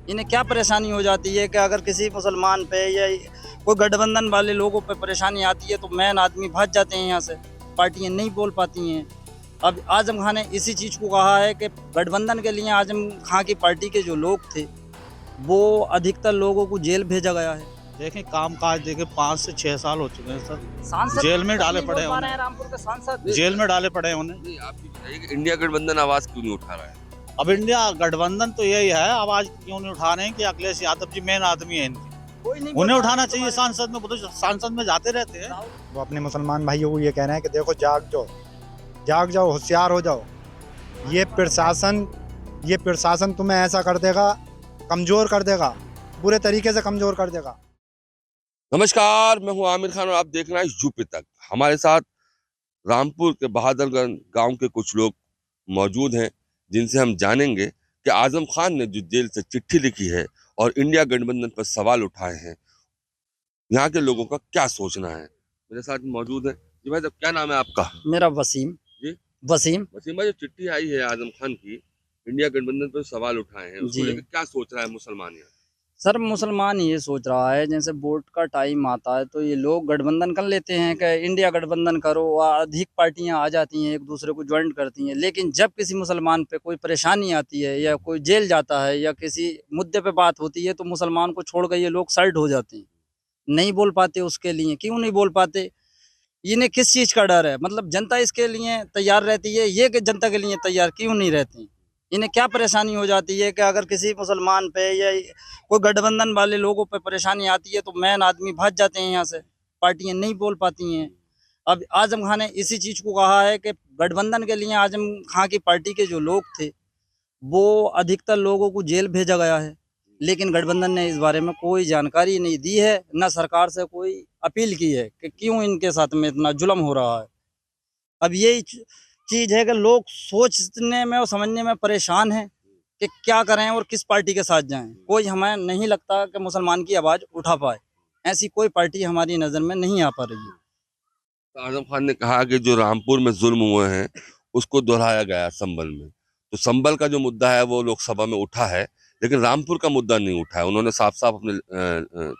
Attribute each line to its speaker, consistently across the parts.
Speaker 1: इन्हें क्या परेशानी हो जाती है कि अगर किसी मुसलमान पे या कोई गठबंधन वाले लोगों पे परेशानी आती है तो मेन आदमी भाग जाते हैं यहाँ से, पार्टियां नहीं बोल पाती हैं। अब आजम खान ने इसी चीज़ को कहा है कि गठबंधन के लिए आजम खान की पार्टी के जो लोग थे वो अधिकतर लोगों को जेल भेजा गया है।
Speaker 2: देखें काम काज देखें 5 से 6 साल हो चुके हैं सर।
Speaker 1: सांसद
Speaker 2: जेल में
Speaker 1: तक
Speaker 2: डाले
Speaker 1: नहीं
Speaker 2: पड़े
Speaker 1: बोल
Speaker 2: हैं
Speaker 1: पा रहे हैं
Speaker 2: उन्हें।
Speaker 1: रामपुर के सांसद।
Speaker 2: जेल में डाले पड़े हैं उन्हें।
Speaker 3: नहीं, आप ये बताइए कि इंडिया गठबंधन आवाज क्यों नहीं उठा रहा है?
Speaker 2: अब इंडिया गठबंधन तो यही है, आवाज क्यों नहीं उठा रहे हैं कि अखिलेश यादव जी मेन आदमी है इनके।
Speaker 1: कोई नहीं बोल
Speaker 2: उन्हें
Speaker 1: पा रहा
Speaker 2: उठाना
Speaker 1: है
Speaker 2: चाहिए
Speaker 1: तुम्हारे-
Speaker 2: सांसद में, वो तो सांसद में जाते रहते हैं।
Speaker 4: वो अपने मुसलमान भाइयों को ये कह रहे हैं कि देखो जाग जाओ होशियार हो जाओ। ये प्रशासन तुम्हें ऐसा कर देगा, कमज़ोर कर देगा, बुरे तरीके से कमज़ोर कर देगा।
Speaker 3: नमस्कार, मैं हूं आमिर खान और आप देख रहे हैं यूपी तक। हमारे साथ रामपुर के बहादुरगंज गांव के कुछ लोग मौजूद हैं जिनसे हम जानेंगे कि आजम खान ने जो जेल से चिट्ठी लिखी है और इंडिया गठबंधन पर सवाल उठाए हैं, यहाँ के लोगों का क्या सोचना है। मेरे साथ मौजूद है जी भाई साहब, क्या नाम है आपका?
Speaker 1: मेरा वसीम।
Speaker 3: जी?
Speaker 1: वसीम
Speaker 3: वसीम भाई, जो चिट्ठी आई है आजम खान की, इंडिया गठबंधन पर सवाल उठाए हैं, उसको
Speaker 1: जी।
Speaker 3: लेकर क्या सोच रहा है मुसलमान यहाँ?
Speaker 1: सर, मुसलमान ये सोच रहा है जैसे वोट का टाइम आता है तो ये लोग गठबंधन कर लेते हैं कि इंडिया गठबंधन करो, अधिक पार्टियां आ जाती हैं, एक दूसरे को ज्वाइन करती हैं। लेकिन जब किसी मुसलमान पे कोई परेशानी आती है या कोई जेल जाता है या किसी मुद्दे पे बात होती है तो मुसलमान को छोड़ कर ये लोग साइड हो जाते हैं, नहीं बोल पाते। उसके लिए क्यों नहीं बोल पाते? इन्हें किस चीज़ का डर है? मतलब जनता इसके लिए तैयार रहती है, ये कि जनता के लिए तैयार क्यों नहीं रहती? इन्हें क्या परेशानी हो जाती है कि अगर किसी मुसलमान पे या कोई गठबंधन वाले लोगों पे परेशानी आती है तो मेन आदमी भाग जाते हैं यहाँ से, पार्टियां नहीं बोल पाती हैं। अब आजम खान ने इसी चीज़ को कहा है कि गठबंधन के लिए आजम खान की पार्टी के जो लोग थे वो अधिकतर लोगों को जेल भेजा गया है। लेकिन गठबंधन ने इस बारे में कोई जानकारी नहीं दी है, ना सरकार से कोई अपील की है कि क्यों इनके साथ में इतना जुल्म हो रहा है। अब यही चीज़ है कि लोग सोचने में और समझने में परेशान हैं कि क्या करें और किस पार्टी के साथ जाएं। कोई हमें नहीं लगता कि मुसलमान की आवाज़ उठा पाए, ऐसी कोई पार्टी हमारी नज़र में नहीं आ पा रही है।
Speaker 3: तो आजम खान ने कहा कि जो रामपुर में जुल्म हुए हैं उसको दोहराया गया संभल में। तो संभल का जो मुद्दा है वो लोकसभा में उठा है, लेकिन रामपुर का मुद्दा नहीं उठा है। उन्होंने साफ साफ अपने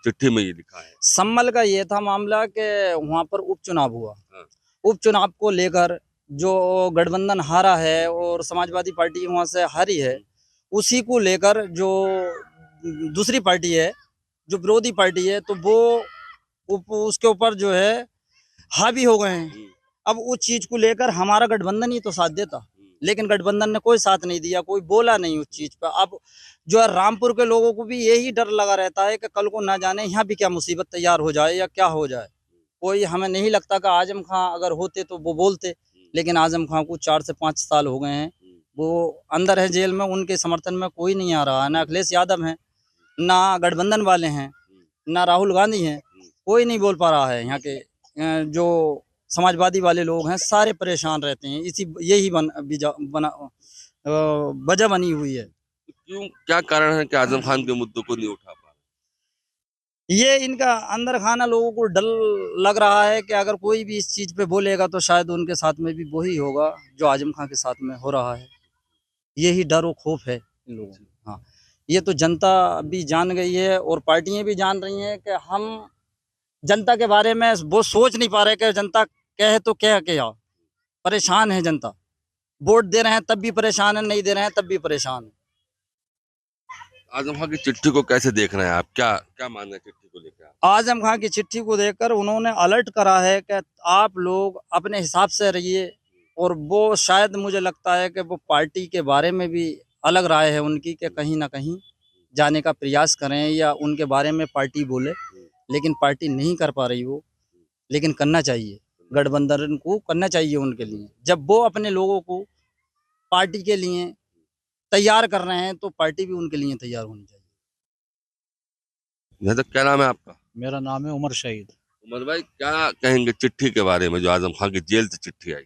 Speaker 3: चिट्ठी में ये लिखा है।
Speaker 1: संभल का ये था मामला कि वहाँ पर उपचुनाव हुआ।
Speaker 3: हाँ।
Speaker 1: उपचुनाव को लेकर जो गठबंधन हारा है और समाजवादी पार्टी वहाँ से हारी है, उसी को लेकर जो दूसरी पार्टी है, जो विरोधी पार्टी है, तो वो उसके ऊपर जो है हावी हो गए हैं। अब उस चीज को लेकर हमारा गठबंधन ही तो साथ देता, लेकिन गठबंधन ने कोई साथ नहीं दिया, कोई बोला नहीं उस चीज पर। अब जो है रामपुर के लोगों को भी यही डर लगा रहता है कि कल को ना जाने यहाँ भी क्या मुसीबत तैयार हो जाए या क्या हो जाए। कोई हमें नहीं लगता कि आजम खां अगर होते तो वो बोलते, लेकिन आजम खां को 4 से 5 साल हो गए हैं, वो अंदर है जेल में, उनके समर्थन में कोई नहीं आ रहा है। ना अखिलेश यादव है, ना गठबंधन वाले हैं, ना राहुल गांधी हैं, कोई नहीं बोल पा रहा है। यहाँ के जो समाजवादी वाले लोग हैं सारे परेशान रहते हैं, यही वजह बनी हुई है।
Speaker 3: क्यों, क्या कारण है कि आजम खान के मुद्दों को नहीं उठा पा रहे?
Speaker 1: ये इनका अंदर खाना लोगों को डर लग रहा है कि अगर कोई भी इस चीज पे बोलेगा तो शायद उनके साथ में भी वही होगा जो आजम खान के साथ में हो रहा है। यही डर और खौफ है इन लोगों को। हाँ, ये तो जनता भी जान गई है और पार्टियां भी जान रही हैं कि हम जनता के बारे में वो सोच नहीं पा रहे कि जनता कहे तो क्या। परेशान है जनता, वोट दे रहे हैं तब भी परेशान है, नहीं दे रहे हैं तब भी परेशान है।
Speaker 3: आजम खान की चिट्ठी को कैसे देख रहे हैं आप? क्या क्या मान रहे हैं चिट्ठी को लेकर आप?
Speaker 1: आजम खान की चिट्ठी को देखकर उन्होंने अलर्ट करा है कि आप लोग अपने हिसाब से रहिए, और वो शायद मुझे लगता है कि वो पार्टी के बारे में भी अलग राय है उनकी कि कहीं ना कहीं जाने का प्रयास करें या उनके बारे में पार्टी बोले, लेकिन पार्टी नहीं कर पा रही वो। लेकिन करना चाहिए, गठबंधन को करना चाहिए उनके लिए। जब वो अपने लोगों को पार्टी के लिए तैयार कर रहे हैं तो पार्टी भी उनके लिए तैयार होनी चाहिए।
Speaker 3: यहाँ तक क्या नाम है आपका?
Speaker 2: मेरा नाम है उमर शहीद।
Speaker 3: उमर भाई, क्या कहेंगे चिट्ठी के बारे में जो आजम खान की जेल से चिट्ठी आई?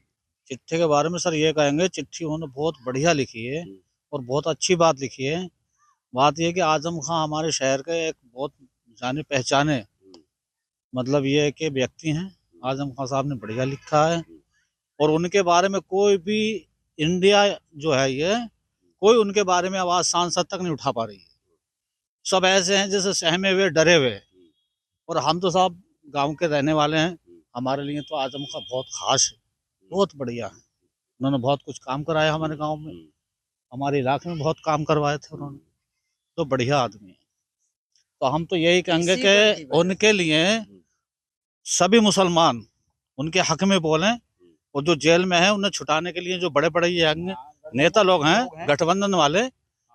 Speaker 2: चिट्ठी के बारे में सर ये कहेंगे, चिट्ठी उन्होंने बहुत बढ़िया लिखी है और बहुत अच्छी बात लिखी है। बात यह है कि आजम खां हमारे शहर के एक बहुत जाने पहचाने मतलब ये है कि व्यक्ति हैं। आजम खां साहब ने बढ़िया लिखा है और उनके बारे में कोई भी इंडिया जो है ये कोई उनके बारे में आवाज़ सांसद तक नहीं उठा पा रही है। सब ऐसे हैं जैसे सहमे हुए डरे हुए हैं। और हम तो साहब गांव के रहने वाले हैं, हमारे लिए तो आजम खां बहुत खास है, बहुत बढ़िया है। उन्होंने बहुत कुछ काम कराया हमारे गांव में, हमारे इलाके में बहुत काम करवाए थे उन्होंने, तो बढ़िया आदमी है। तो हम तो यही कहेंगे
Speaker 1: इसी बात की
Speaker 2: कि
Speaker 1: वजह
Speaker 2: उनके लिए सभी मुसलमान उनके हक में बोलें, और जो जेल में है उन्हें छुटाने के लिए जो बड़े बड़े ये नेता लोग हैं गठबंधन वाले,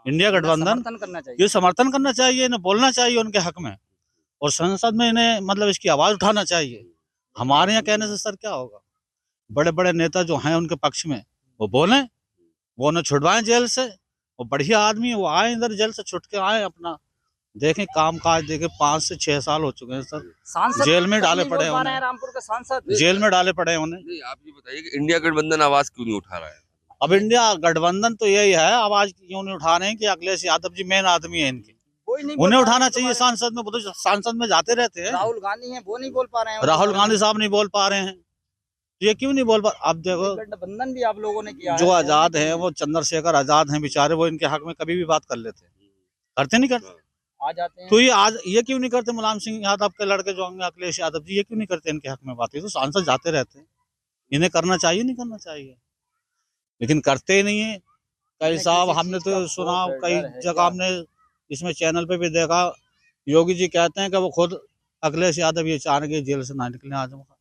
Speaker 2: इंडिया
Speaker 1: इन्हें
Speaker 2: गठबंधन,
Speaker 1: समर्थन करना चाहिए।
Speaker 2: ये समर्थन करना चाहिए, इन्हें बोलना चाहिए उनके हक में, और संसद में इन्हें मतलब इसकी आवाज उठाना चाहिए। हमारे यहाँ कहने से सर क्या होगा? बड़े बड़े नेता जो हैं उनके पक्ष में वो बोलें, वो उन्हें छुड़वाएं जेल से। वो बढ़िया आदमी है, वो आए इधर जेल से छुट के आए, अपना देखें काम काज देखें। 5 से 6 साल हो चुके हैं सर,
Speaker 1: सांसद
Speaker 2: जेल में
Speaker 1: तक
Speaker 2: डाले
Speaker 1: नहीं
Speaker 2: पड़े
Speaker 1: बोल
Speaker 2: हैं
Speaker 1: पा रहे हैं,
Speaker 2: उन्हें,
Speaker 1: रामपुर के सांसद
Speaker 2: जेल में डाले पड़े हैं उन्हें।
Speaker 3: नहीं, आप ये बताइए कि इंडिया गठबंधन आवाज क्यों नहीं उठा रहा है?
Speaker 2: अब इंडिया गठबंधन तो यही है, आवाज क्यों नहीं उठा रहे हैं कि अखिलेश यादव जी मेन आदमी है इनके,
Speaker 1: कोई नहीं बोल
Speaker 2: उन्हें
Speaker 1: पा रहे
Speaker 2: उठाना
Speaker 1: हैं
Speaker 2: चाहिए
Speaker 1: तुम्हारे।
Speaker 2: सांसद में। वो तो सांसद में जाते रहते हैं,
Speaker 1: राहुल गांधी हैं, वो नहीं बोल पा रहे हैं।
Speaker 2: राहुल गांधी साहब नहीं बोल पा रहे हैं, तो ये क्यों नहीं बोल पा? अब देखो
Speaker 1: गठबंधन भी आप लोगों ने किया
Speaker 2: जो
Speaker 1: है,
Speaker 2: आजाद हैं, वो चंद्रशेखर आजाद हैं बेचारे, वो इनके हक में कभी भी बात कर लेते हैं, करते नहीं करते?
Speaker 1: आ जाते हैं।
Speaker 2: तो ये आज ये क्यों नहीं करते? मुलायम सिंह यादव के लड़के जो होंगे अखिलेश यादव जी, ये क्यों नहीं करते इनके हक में बात? ये तो सांसद जाते रहते हैं, इन्हें करना चाहिए नहीं करना चाहिए, लेकिन करते ही नहीं है। कई साहब हमने तो सुना, कई जगह हमने इसमें चैनल पे भी देखा, योगी जी कहते हैं कि वो खुद अखिलेश यादव ये चाह रहे जेल से ना निकले आजम खां,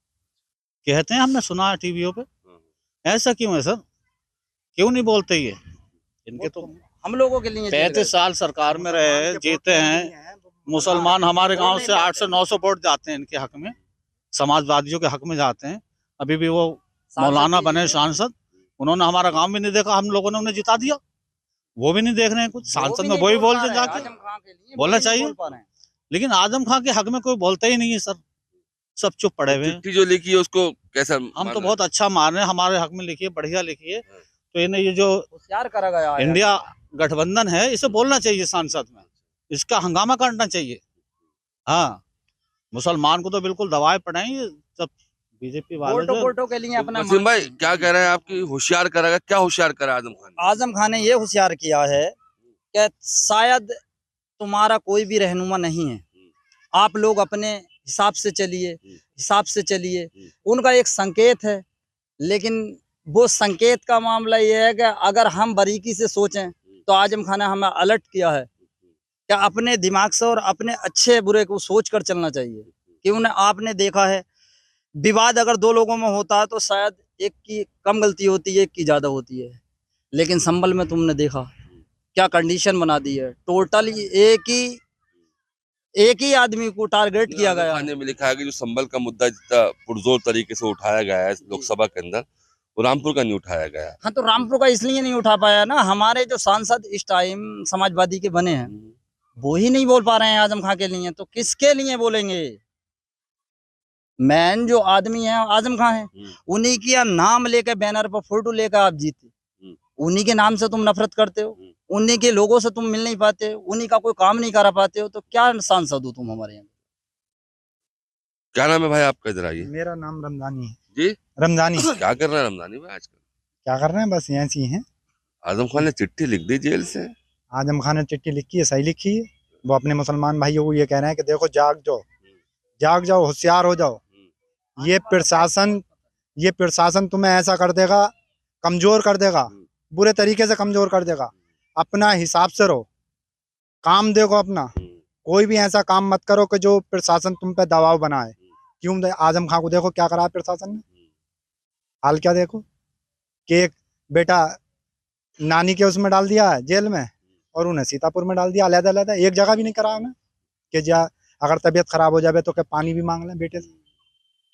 Speaker 2: कहते हैं, हमने सुना है टीवीओ पे। ऐसा क्यों है सर? क्यों नहीं बोलते ये? इनके तो
Speaker 1: हम लोगों के लिए
Speaker 2: 35 साल सरकार में रहे, जीते हैं मुसलमान। हमारे गांव से 800 से 900 वोट जाते हैं इनके हक में, समाजवादियों के हक में जाते हैं। अभी भी वो मौलाना बने सांसद, उन्होंने हमारा गांव भी नहीं देखा, हम लोगों ने उन्हें जिता दिया, वो भी नहीं देख रहे हैं कुछ। सांसद में वही बोलते जाके, बोलना चाहिए। लेकिन आजम खां के हक में कोई बोलता ही नहीं है सर, सब चुप पड़े हुए हैं।
Speaker 3: चिट्ठी जो लिखी है उसको कैसा
Speaker 2: हम तो बहुत अच्छा मान रहे हैं, हमारे हक में लिखिए, बढ़िया लिखिए। तो इन्हें ये जो
Speaker 1: होशियार करा गया है
Speaker 2: इंडिया गठबंधन है, इसे बोलना चाहिए संसद में, इसका हंगामा करना चाहिए। हाँ, मुसलमान को तो बिल्कुल दबाए पड़े हैं ये सब बीजेपी वाले जो।
Speaker 1: वोटों के लिए अपना
Speaker 3: वसीम भाई क्या कह रहे हैं आपकी? होशियार करेगा, क्या होशियार करा आजम खान?
Speaker 1: आजम खान ने ये होशियार किया है कि शायद तुम्हारा कोई भी रहनुमा नहीं है, आप लोग अपने हिसाब से चलिए, उनका एक संकेत है। लेकिन वो संकेत का मामला ये है कि अगर हम बारीकी से सोचें तो आजम खान ने हमें अलर्ट किया है कि अपने दिमाग से और अपने अच्छे बुरे को सोच कर चलना चाहिए। कि उन्हें आपने देखा है, विवाद अगर 2 लोगों में होता है तो शायद एक की कम गलती होती है, एक की ज्यादा होती है, लेकिन संभल में तुमने देखा क्या कंडीशन बना दी है। टोटली एक ही आदमी को टारगेट किया गया है।
Speaker 3: खाने में लिखा है कि जो संभल का मुद्दा जितना पुरजोर तरीके से उठाया गया है लोकसभा के अंदर, वो रामपुर का नहीं उठाया गया।
Speaker 1: हाँ, तो रामपुर का इसलिए नहीं उठा पाया ना, हमारे जो सांसद इस टाइम समाजवादी के बने हैं वो ही नहीं बोल पा रहे हैं आजम खां के लिए, तो किसके लिए बोलेंगे? मैन जो आदमी है आजम खां है, उन्हीं की नाम लेकर बैनर पर फोटो लेकर आप जीते, उन्हीं के नाम से तुम नफरत करते हो, उन्हीं के लोगों से तुम मिल नहीं पाते, उन्हीं का कोई काम नहीं करा पाते हो, तो क्या सांसद हो तुम हमारे यहाँ?
Speaker 3: क्या नाम है भाई आपका? इधर आइए।
Speaker 4: मेरा नाम रमजानी है
Speaker 3: जी,
Speaker 4: रमजानी।
Speaker 3: क्या कर रहे हैं रमजानी भाई आजकल?
Speaker 4: क्या कर रहे हैं? बस ऐसी हैं।
Speaker 3: आजम खान ने चिट्ठी लिख दी जेल से।
Speaker 4: आजम खान ने चिट्ठी लिखी है, सही लिखी है। वो अपने मुसलमान भाइयों को ये कह रहे हैं कि देखो जाग जाओ, होशियार हो जाओ। ये प्रशासन तुम्हें ऐसा कर देगा, कमजोर कर देगा, बुरे तरीके से कमजोर कर देगा। अपना हिसाब से रहो, काम देखो अपना, कोई भी ऐसा काम मत करो कि जो प्रशासन तुम पे दबाव बनाए। क्यों? आजम खान को देखो क्या करा है प्रशासन ने, हाल क्या देखो कि एक बेटा नानी के उसमें डाल दिया है जेल में, और उन्हें सीतापुर में डाल दिया अलग-अलग, एक जगह भी नहीं करा उन्हें कि जा अगर तबीयत खराब हो जाए तो क्या पानी भी मांग लें बेटे से,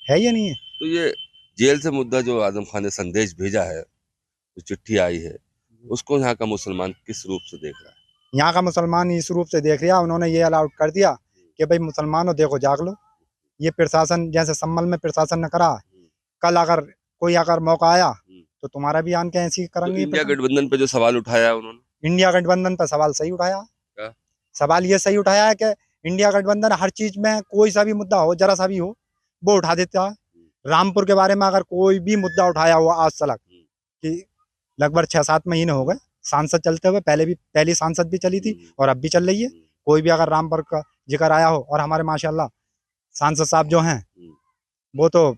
Speaker 4: है ये नहीं है।
Speaker 3: तो ये जेल से मुद्दा जो आजम खान ने संदेश भेजा है, जो चिट्ठी आई है, उसको यहाँ का मुसलमान किस रूप से देख रहा है?
Speaker 4: यहाँ का मुसलमान इस रूप से देख रहा, उन्होंने ये अलाउड कर दिया कि भाई मुसलमानों देखो जाग लो। ये प्रशासन जैसे संभल में प्रशासन ने करा, कल अगर कोई मौका आया तो तुम्हारा भी आन के ऐसी करेंगे।
Speaker 3: इंडिया गठबंधन पे जो सवाल उठाया उन्होंने,
Speaker 4: इंडिया गठबंधन पर सवाल सही उठाया। सवाल ये सही उठाया है कि इंडिया गठबंधन हर चीज में कोई सा भी मुद्दा हो, जरा सा भी हो, वो उठा देता है। रामपुर के बारे में अगर कोई भी मुद्दा उठाया हुआ आज तक, कि लगभग 6-7 महीने हो गए सांसद चलते हुए, पहली सांसद भी चली थी और अब भी चल रही है, कोई भी अगर रामपुर का जिक्र आया हो, और हमारे माशाल्लाह सांसद साहब जो हैं वो तो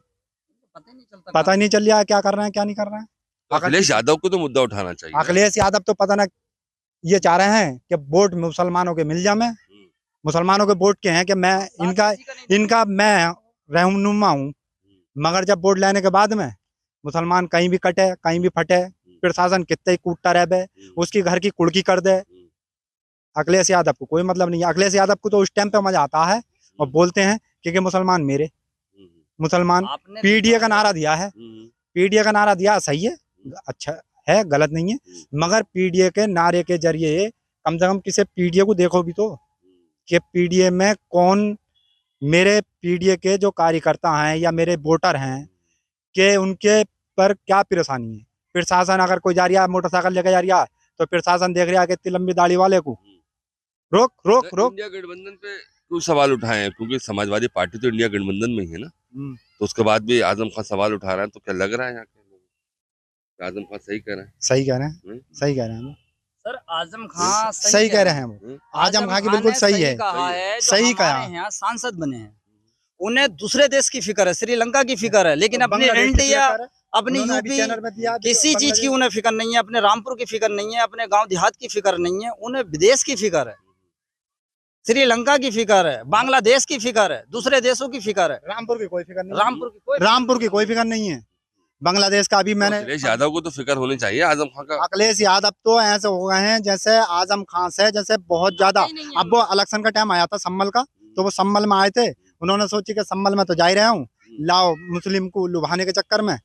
Speaker 4: पता ही नहीं चल रहा है क्या कर रहे हैं क्या नहीं कर रहे हैं।
Speaker 3: तो अखिलेश यादव को तो मुद्दा उठाना चाहिए।
Speaker 4: अखिलेश यादव तो पता ना ये चाह रहे हैं कि वोट मुसलमानों के मिल जाए, मुसलमानों के वोट के हैं कि मैं इनका मैं रहनुमा हूँ, मगर जब वोट लेने के बाद में मुसलमान कहीं भी कटे कहीं भी फटे, प्रशासन कितने ही कूटता रहे, उसकी घर की कुड़की कर दे, अखिलेश यादव को कोई मतलब नहीं है। अखिलेश यादव को तो उस टाइम पे मजा आता है और बोलते हैं कि मुसलमान मेरे, मुसलमान पीडीए का नारा दिया है, पीडीए का नारा दिया सही है, अच्छा है, गलत नहीं है, मगर पीडीए के नारे के जरिए कम से कम किसी पीडीए को देखो भी तो कि पीडीए में कौन मेरे पीडीए के जो कार्यकर्ता हैं या मेरे वोटर हैं कि उनके पर क्या परेशानी है। प्रशासन अगर कोई जा रहा है मोटरसाइकिल लेकर जा रहा है तो प्रशासन देख रहा है कि इतनी लंबी दाढ़ी वाले को रोक रोक रोक।
Speaker 3: इंडिया गठबंधन पे क्यों सवाल उठाए हैं? क्योंकि समाजवादी पार्टी तो इंडिया गठबंधन में ही है ना, तो उसके बाद भी आजम खान सवाल उठा रहा है, तो क्या लग रहा है यहाँ के लोगों को आजम खान सही कह रहे हैं?
Speaker 4: सही कह रहे हैं, सही कह रहे हैं
Speaker 1: सर। आजम खान
Speaker 4: सही कह रहे हैं वो, आजम खान की बिल्कुल सही है, सही कहा।
Speaker 1: यहाँ सांसद बने हैं, उन्हें दूसरे देश की फिक्र है, श्रीलंका की फिक्र है, लेकिन अपनी इंडिया अपनी यूपी किसी चीज की उन्हें फिक्र नहीं है, अपने रामपुर की फिक्र नहीं है, अपने गांव देहात की फिक्र नहीं है, उन्हें विदेश की फिक्र है, श्रीलंका की फिक्र है, बांग्लादेश की फिक्र है, दूसरे देशों की फिक्र है।
Speaker 4: रामपुर की कोई फिक्र नहीं,
Speaker 1: रामपुर
Speaker 4: की कोई फिक्र नहीं है। बांग्लादेश का भी मैंने,
Speaker 3: अखिलेश यादव को तो फिक्र होनी चाहिए आजम खान का।
Speaker 4: अखिलेश यादव तो ऐसे हो गए हैं जैसे आजम खान से जैसे बहुत ज्यादा। अब वो इलेक्शन का टाइम आया था सम्मल का, तो वो सम्मल में आए थे, उन्होंने सोची कि सम्मल में तो जा ही रहा हूँ, लाओ मुस्लिम को लुभाने के चक्कर में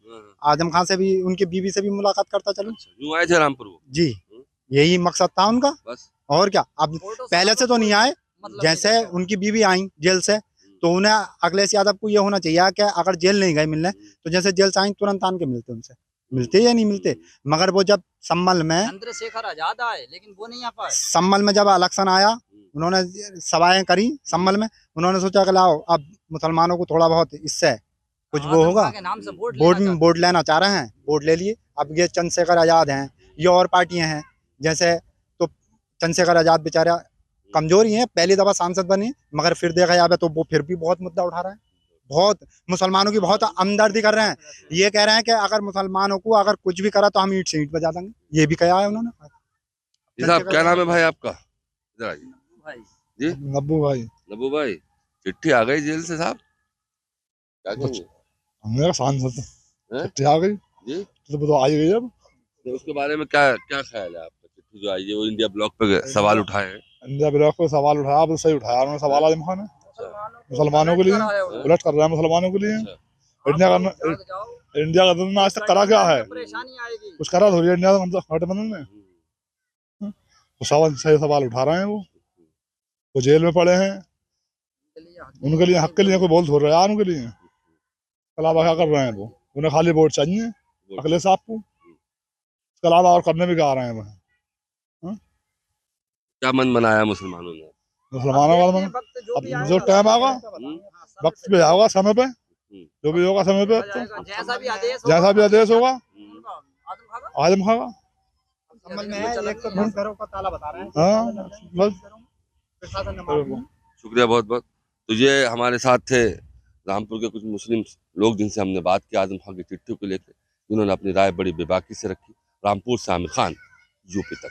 Speaker 4: आजम खान से भी, उनकी बीवी से भी मुलाकात करता चलूं।
Speaker 3: क्यों आए थे रामपुर वो?
Speaker 4: जी यही मकसद था उनका,
Speaker 3: बस
Speaker 4: और क्या। अब पहले से तो नहीं आए, जैसे उनकी बीवी आई जेल से, तो उन्हें अखिलेश यादव को ये होना चाहिए कि अगर जेल नहीं गए मिलने तो जैसे जेल से आई तुरंत आन के मिलते, उनसे मिलते या नहीं मिलते। मगर वो जब सम्मल में,
Speaker 1: चंद्रशेखर आजाद आए लेकिन वो नहीं आ पाए।
Speaker 4: सम्मल में जब इलेक्शन आया, उन्होंने सभाएं करी सम्मल में, उन्होंने सोचा कि लाओ अब मुसलमानों को थोड़ा बहुत इससे कुछ वो होगा, वोट लेना चाह रहे हैं, वोट ले लिए। अब ये चंद्रशेखर आजाद हैं, ये और पार्टियां हैं जैसे, तो चंद्रशेखर आजाद बेचारा कमजोर ही है, पहली दफा सांसद बने, मगर फिर देखा जाए तो वो फिर भी बहुत मुद्दा उठा रहे हैं, बहुत मुसलमानों की बहुत हमदर्दी कर रहे हैं। ये कह रहे हैं कि अगर मुसलमानों को अगर कुछ भी करा तो हम ईंट से ईंट बजा देंगे, ये भी कहा है उन्होंने।
Speaker 3: साहब क्या नाम है भाई आपका? इधर आइए जी।
Speaker 4: नब्बू भाई।
Speaker 3: नब्बू भाई, चिट्ठी आ गई जेल से साहब, क्या कहेंगे?
Speaker 4: मेरा सांसद चिट्ठी आ गई
Speaker 3: जी,
Speaker 4: तो आई गई। अब
Speaker 3: तो उसके बारे में क्या क्या ख्याल है आपका? चिट्ठी जो आई है वो इंडिया ब्लॉक पे सवाल उठाए हैं।
Speaker 4: इंडिया ब्लॉक पे सवाल उठाया, तो सही उठाया उन्होंने सवाल आजम खान ने, मुसलमानों के लिए उलट कर रहा है, मुसलमानों के लिए। इंडिया गठबंधन आज तक करा क्या है? कुछ करा थोड़ी इंडिया गठबंधन ने। तो सही सवाल उठा रहे हैं वो जेल में पड़े हैं, उनके लिए हक के लिए कोई बोल थोड़ रहा है उनके लिए। अलावा क्या कर रहे हैं वो? उन्हें खाली वोट चाहिए अखिलेश साहब को, इसके अलावा और करने भी क्या आ रहे हैं वो?
Speaker 3: क्या मन बनाया मुसलमानों ने?
Speaker 4: मुसलमानों का अब जो टाइम आएगा, वक्त पे आएगा, समय पे जो भी होगा समय पे, तो जैसा भी आदेश होगा आजम खान का। हाँ बस,
Speaker 3: शुक्रिया बहुत बहुत। तो ये हमारे साथ थे रामपुर के कुछ मुस्लिम लोग जिनसे हमने बात की आजम खान की चिट्ठी को लेकर, जिन्होंने अपनी राय बड़ी बेबाकी से रखी। रामपुर से आमिर खान, यूपी तक।